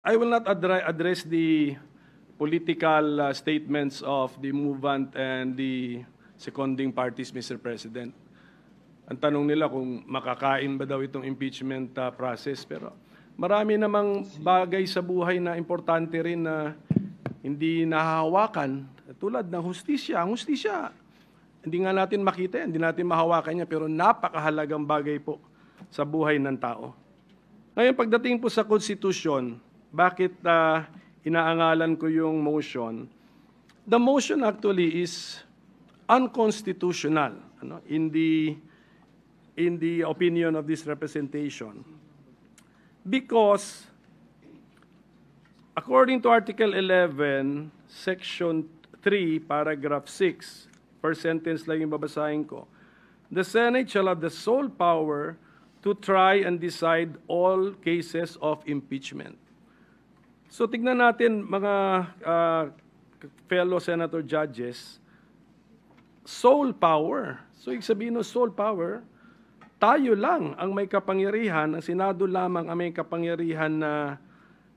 I will not address the political statements of the movant and the seconding parties, Mr. President. Ang tanong nila kung makakain ba daw itong impeachment process. Pero marami namang bagay sa buhay na importante rin na hindi nahahawakan. Tulad ng hustisya. Ang hustisya, hindi nga natin makita, hindi natin mahawakan niya, pero napakahalagang bagay po sa buhay ng tao. Ngayon, pagdating po sa Constitution, bakit inaangalan ko yung motion? The motion actually is unconstitutional, in the opinion of this representation, because according to Article 11, Section 3, Paragraph 6, first sentence lang yung babasahin ko, the Senate shall have the sole power to try and decide all cases of impeachment. So tignan natin mga fellow senator judges, sole power. So ibig sabihin ng sole power, tayo lang ang may kapangyarihan, ang Senado lamang ang may kapangyarihan na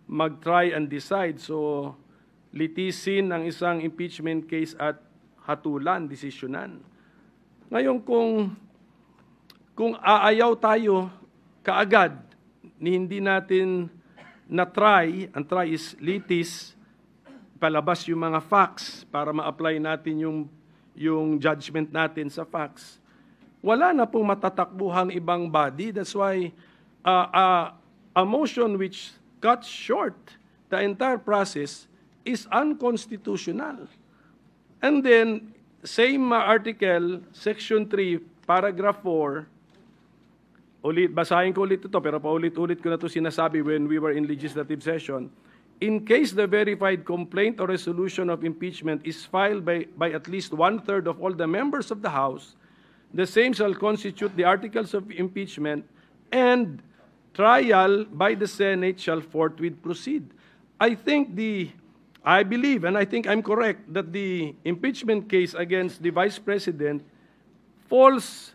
mag-try and decide. So litisin ang isang impeachment case at hatulan, desisyonan. Ngayon kung aayaw tayo kaagad, ni hindi natin na-try, ang try is litis, palabas yung mga facts para ma-apply natin yung judgment natin sa facts, wala na pong matatakbuhang ibang body. That's why a motion which cuts short the entire process is unconstitutional. And then, same article, Section 3, Paragraph 4, basahin ko ulit ito, pero paulit-ulit ko na ito sinasabi when we were in legislative session. In case the verified complaint or resolution of impeachment is filed by at least one-third of all the members of the House, the same shall constitute the articles of impeachment, and trial by the Senate shall forthwith proceed. I believe, and I think I'm correct, that the impeachment case against the Vice President falls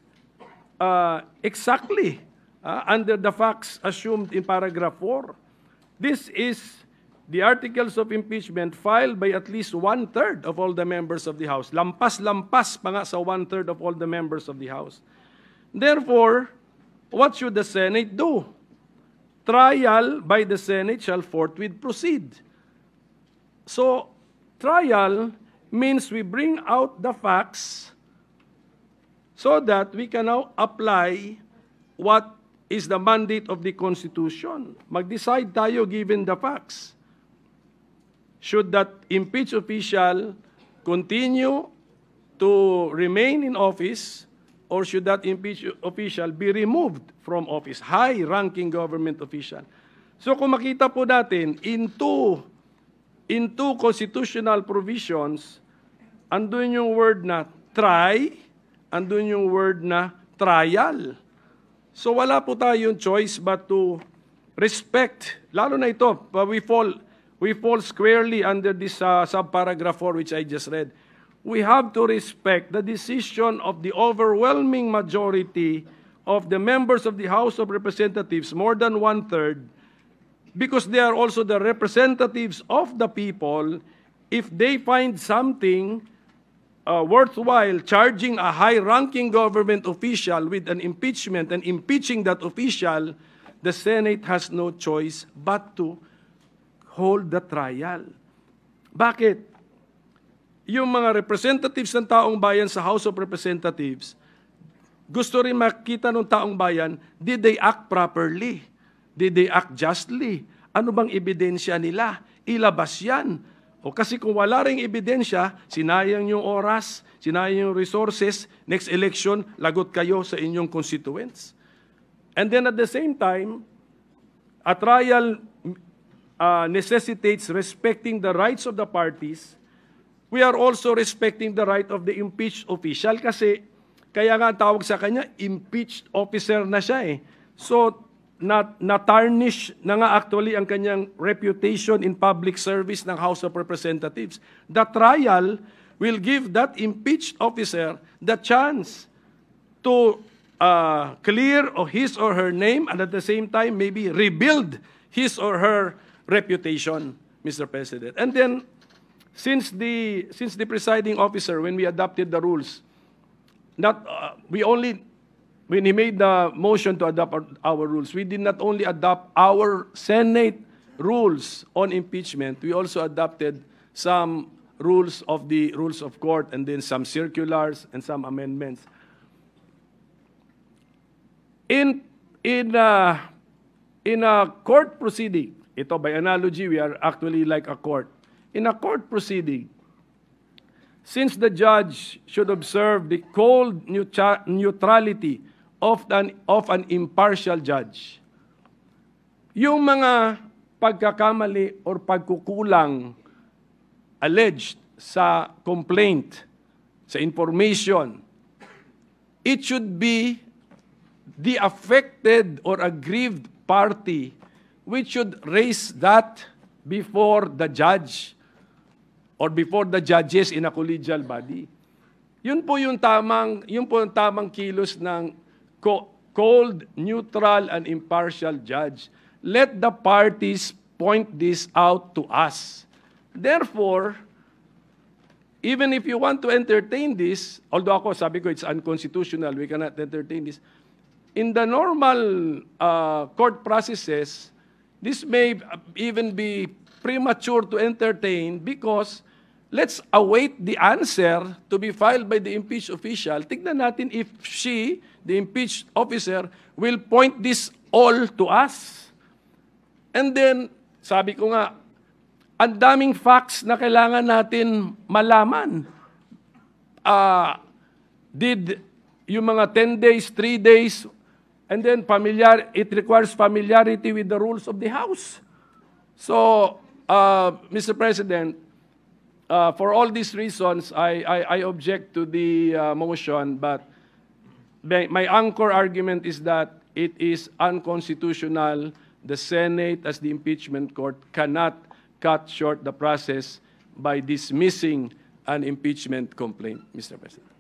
exactly under the facts assumed in Paragraph 4. This is the articles of impeachment filed by at least one-third of all the members of the House. Lampas-lampas pa nga sa one-third of all the members of the House. Therefore, what should the Senate do? Trial by the Senate shall forthwith proceed. So, trial means we bring out the facts so that we can now apply what is the mandate of the Constitution. Mag-decide tayo given the facts. Should that impeached official continue to remain in office, or should that impeached official be removed from office? High-ranking government official. So kung makita po natin, in two constitutional provisions, andun yung word na try, andun yung word na trial. So wala po tayong choice but to respect, lalo na ito, we fall squarely under this subparagraph 4 which I just read. We have to respect the decision of the overwhelming majority of the members of the House of Representatives, more than one-third, because they are also the representatives of the people. If they find something worthwhile charging a high-ranking government official with an impeachment and impeaching that official, the Senate has no choice but to hold the trial. Bakit? Yung mga representatives ng taong bayan sa House of Representatives, gusto rin makita ng taong bayan, did they act properly? Did they act justly? Ano bang ebidensya nila? Ilabas yan. O kasi kung wala ring ebidensya, sinayang yung oras, sinayang yung resources, next election, lagot kayo sa inyong constituents. And then at the same time, a trial necessitates respecting the rights of the parties. We are also respecting the right of the impeached official kasi kaya nga tawag sa kanya, impeached officer na siya eh. So, na-tarnish na nga actually ang kanyang reputation in public service ng House of Representatives. The trial will give that impeached officer the chance to clear his or her name and at the same time maybe rebuild his or her reputation, Mr. President. And then, since the presiding officer, when we adopted the rules, when he made the motion to adopt our rules, we did not only adopt our Senate rules on impeachment, we also adopted some rules of the rules of court and then some circulars and some amendments. In a court proceeding, ito by analogy, we are actually like a court. In a court proceeding, since the judge should observe the cold neutrality of an impartial judge, yung mga pagkakamali or pagkukulang alleged sa complaint, sa information, it should be the affected or aggrieved party which should raise that before the judge or before the judges in a collegial body. Yun po yung tamang kilos ng cold, neutral, and impartial judge. Let the parties point this out to us. Therefore, even if you want to entertain this, although ako sabi ko it's unconstitutional, we cannot entertain this, in the normal court processes, this may even be premature to entertain because let's await the answer to be filed by the impeached official. Tignan natin if she, the impeached officer, will point this all to us. And then, sabi ko nga, ang daming facts na kailangan natin malaman. Did yung mga 10 days, 3 days, and then it requires familiarity with the rules of the House. So, Mr. President, for all these reasons, I object to the motion, but my anchor argument is that it is unconstitutional. The Senate, as the impeachment court, cannot cut short the process by dismissing an impeachment complaint, Mr. President.